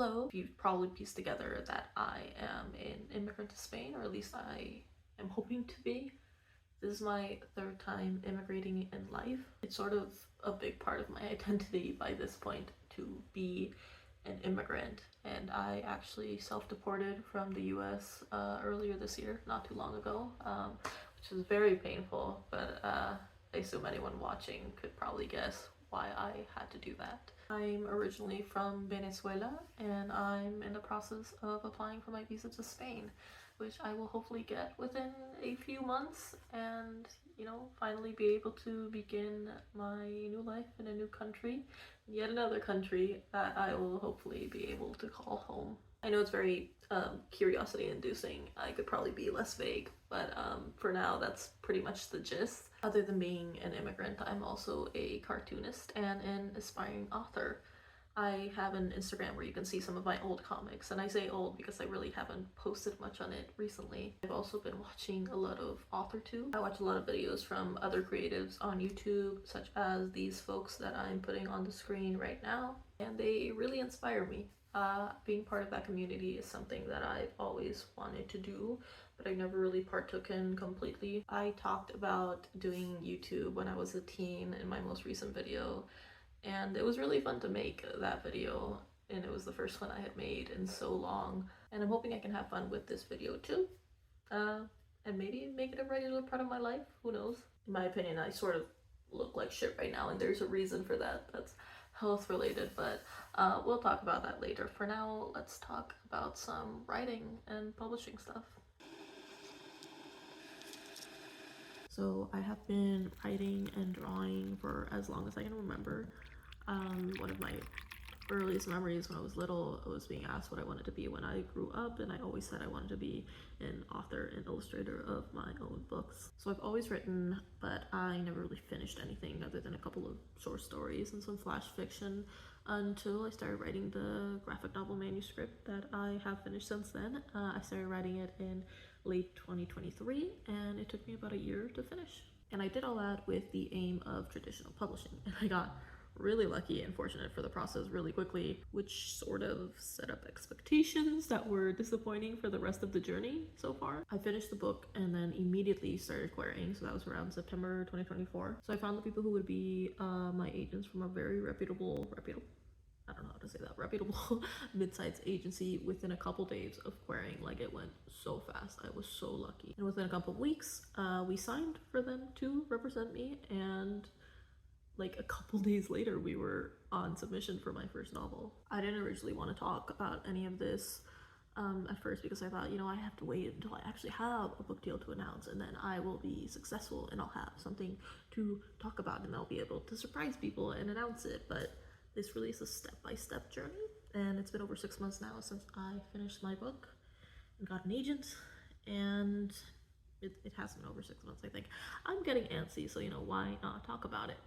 Hello. You've probably pieced together that I am an immigrant to Spain, or at least I am hoping to be. This is my third time immigrating in life. It's sort of a big part of my identity by this point to be an immigrant, and I actually self-deported from the US earlier this year, not too long ago, which is very painful, but I assume anyone watching could probably guess why I had to do that. I'm originally from Venezuela, and I'm in the process of applying for my visa to Spain, which I will hopefully get within a few months, and finally be able to begin my new life in a new country, yet another country that I will hopefully be able to call home. I know it's very curiosity inducing. I could probably be less vague, but for now that's pretty much the gist. Other than being an immigrant, I'm also a cartoonist and an aspiring author. I have an Instagram where you can see some of my old comics, and I say old because I really haven't posted much on it recently. I've also been watching a lot of authortube. I watch a lot of videos from other creatives on YouTube, such as these folks that I'm putting on the screen right now, and they really inspire me. Being part of that community is something that I've always wanted to do, but I never really partook in completely. I talked about doing YouTube when I was a teen in my most recent video, and it was really fun to make that video, and it was the first one I had made in so long, and I'm hoping I can have fun with this video too, and maybe make it a regular part of my life. Who knows? In my opinion, I sort of look like shit right now, and there's a reason for that. That's health related, but we'll talk about that later. For now, let's talk about some writing and publishing stuff. So I have been writing and drawing for as long as I can remember. One of my earliest memories when I was little, I was being asked what I wanted to be when I grew up, and I always said I wanted to be an author and illustrator of my own books. So I've always written, but I never really finished anything other than a couple of short stories and some flash fiction until I started writing the graphic novel manuscript that I have finished since then. I started writing it in late 2023, and it took me about a year to finish. And I did all that with the aim of traditional publishing, and I got really lucky and fortunate for the process really quickly, which sort of set up expectations that were disappointing for the rest of the journey so far. I finished the book and then immediately started querying, so that was around September 2024. So I found the people who would be my agents from a very reputable I don't know how to say that, reputable mid-sized agency within a couple days of querying. Like, it went so fast. I was so lucky. And within a couple of weeks, we signed for them to represent me, and like a couple days later, we were on submission for my first novel. I didn't originally want to talk about any of this at first because I thought, I have to wait until I actually have a book deal to announce, and then I will be successful and I'll have something to talk about, and I'll be able to surprise people and announce it. But this really is a step-by-step journey, and it's been over 6 months now since I finished my book and got an agent, and it has been over 6 months, I think. I'm getting antsy, so why not talk about it?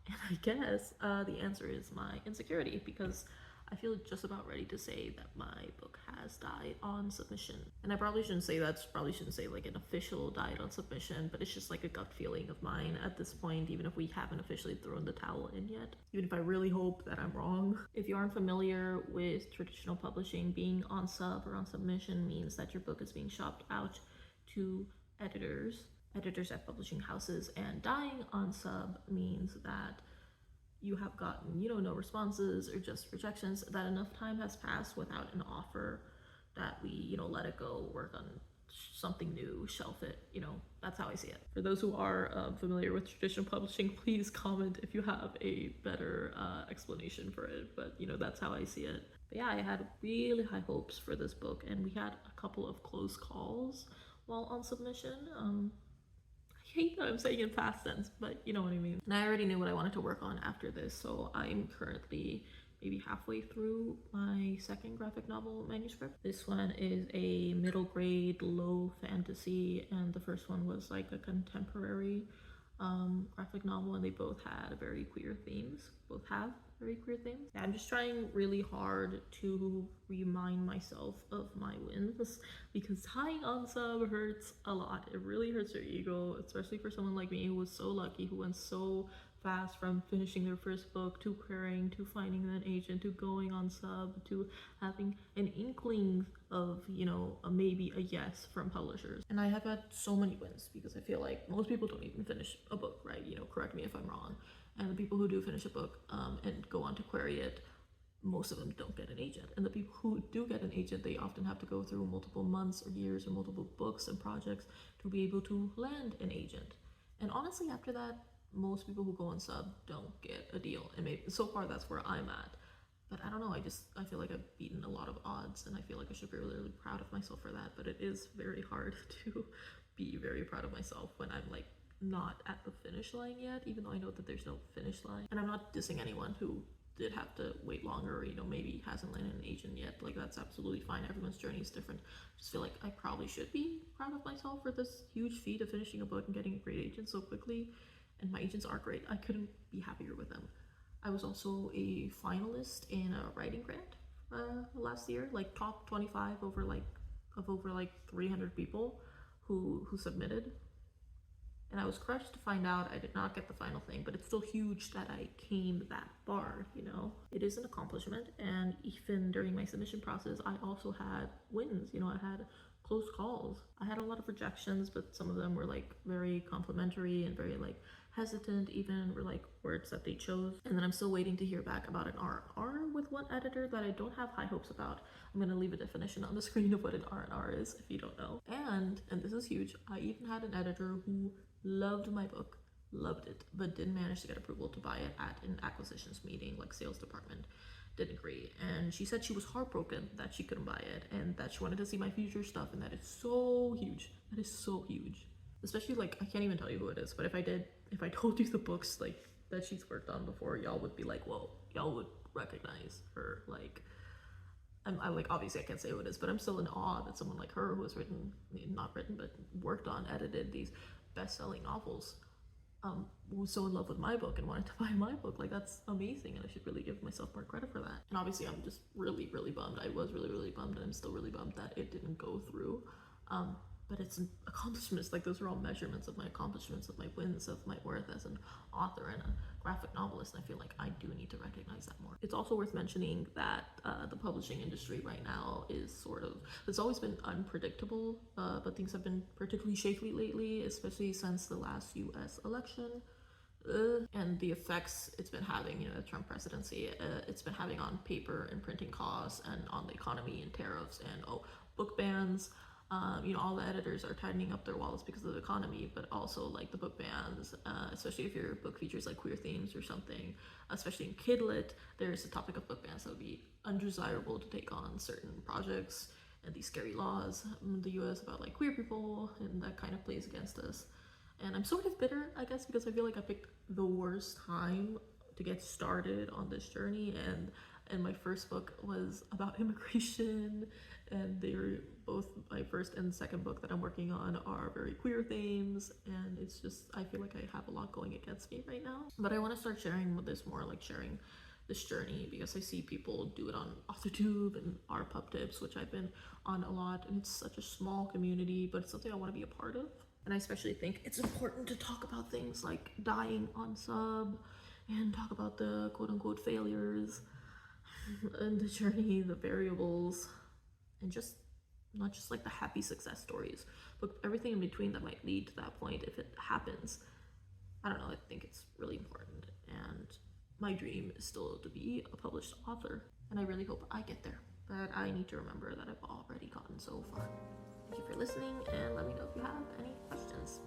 And I guess the answer is my insecurity, because I feel just about ready to say that my book has died on submission. And I probably shouldn't say like an official died on submission, but it's just like a gut feeling of mine at this point, even if we haven't officially thrown the towel in yet. Even if I really hope that I'm wrong. If you aren't familiar with traditional publishing, being on sub or on submission means that your book is being shopped out to editors at publishing houses, and dying on sub means that you have gotten, no responses or just rejections, that enough time has passed without an offer that we, let it go, work on something new, shelf it. That's how I see it. For those who are familiar with traditional publishing, please comment if you have a better explanation for it, but that's how I see it. But yeah, I had really high hopes for this book, and we had a couple of close calls while on submission. I hate that I'm saying in past tense, but you know what I mean. And I already knew what I wanted to work on after this, so I'm currently maybe halfway through my second graphic novel manuscript. This one is a middle grade low fantasy, and the first one was like a contemporary graphic novel, and they both had very queer themes. Both have very queer themes. Yeah, I'm just trying really hard to remind myself of my wins, because tying on sub hurts a lot. It really hurts your ego, especially for someone like me who was so lucky, who went so fast from finishing their first book to querying to finding an agent to going on sub to having an inkling of, you know, maybe a yes from publishers. And I have had so many wins because I feel like most people don't even finish a book, right? You know, correct me if I'm wrong. And the people who do finish a book and go on to query it, most of them don't get an agent. And the people who do get an agent, they often have to go through multiple months or years or multiple books and projects to be able to land an agent. And honestly, after that, most people who go on sub don't get a deal. And maybe so far that's where I'm at. But I don't know, I feel like I've beaten a lot of odds, and I feel like I should be really, really proud of myself for that. But it is very hard to be very proud of myself when I'm like not at the finish line yet, even though I know that there's no finish line. And I'm not dissing anyone who did have to wait longer, or, you know, maybe hasn't landed an agent yet. Like, that's absolutely fine. Everyone's journey is different. I just feel like I probably should be proud of myself for this huge feat of finishing a book and getting a great agent so quickly. And my agents are great. I couldn't be happier with them. I was also a finalist in a writing grant last year, like top 25 over like 300 people who submitted. And I was crushed to find out I did not get the final thing, but it's still huge that I came that far, you know? It is an accomplishment, and even during my submission process, I also had wins, you know, I had close calls. I had a lot of rejections, but some of them were like very complimentary and very like hesitant, even were like words that they chose. And then I'm still waiting to hear back about an R&R with one editor that I don't have high hopes about. I'm gonna leave a definition on the screen of what an R&R is if you don't know. And this is huge, I even had an editor who loved my book, loved it, but didn't manage to get approval to buy it at an acquisitions meeting, like sales department didn't agree. And she said she was heartbroken that she couldn't buy it and that she wanted to see my future stuff, and that is so huge. That is so huge. Especially, like, I can't even tell you who it is, but if I told you the books like that she's worked on before, y'all would be like, whoa, y'all would recognize her. Like, I like, obviously I can't say who it is, but I'm still in awe that someone like her, who has but worked on, edited these best-selling novels, was so in love with my book and wanted to buy my book. Like, that's amazing, and I should really give myself more credit for that. And obviously I'm just really, really bummed. I was really, really bummed, and I'm still really bummed that it didn't go through. But it's an accomplishments. Like, those are all measurements of my accomplishments, of my wins, of my worth as an author and a graphic novelist, and I feel like I do need to recognize that more. It's also worth mentioning that the publishing industry right now is it's always been unpredictable, but things have been particularly shaky lately, especially since the last US election. And the effects it's been having, you know, the Trump presidency, it's been having on paper and printing costs, and on the economy and tariffs, and book bans. You know, all the editors are tightening up their wallets because of the economy, but also like the book bans, especially if your book features like queer themes or something, especially in kidlit, there's a topic of book bans that would be undesirable to take on certain projects, and these scary laws in the US about like queer people, and that kind of plays against us. And I'm sort of bitter, I guess, because I feel like I picked the worst time to get started on this journey, and my first book was about immigration, and they were both, my first and second book that I'm working on are very queer themes, and it's just, I feel like I have a lot going against me right now. But I want to start sharing with this more, like sharing this journey, because I see people do it on authortube and our pub tips, which I've been on a lot, and it's such a small community, but it's something I want to be a part of. And I especially think it's important to talk about things like dying on sub, and talk about the quote-unquote failures and the journey, the variables, and just not just like the happy success stories, but everything in between that might lead to that point if it happens. I don't know, I think it's really important, and my dream is still to be a published author, and I really hope I get there, but I need to remember that I've already gotten so far. Thank you for listening, and let me know if you have any questions.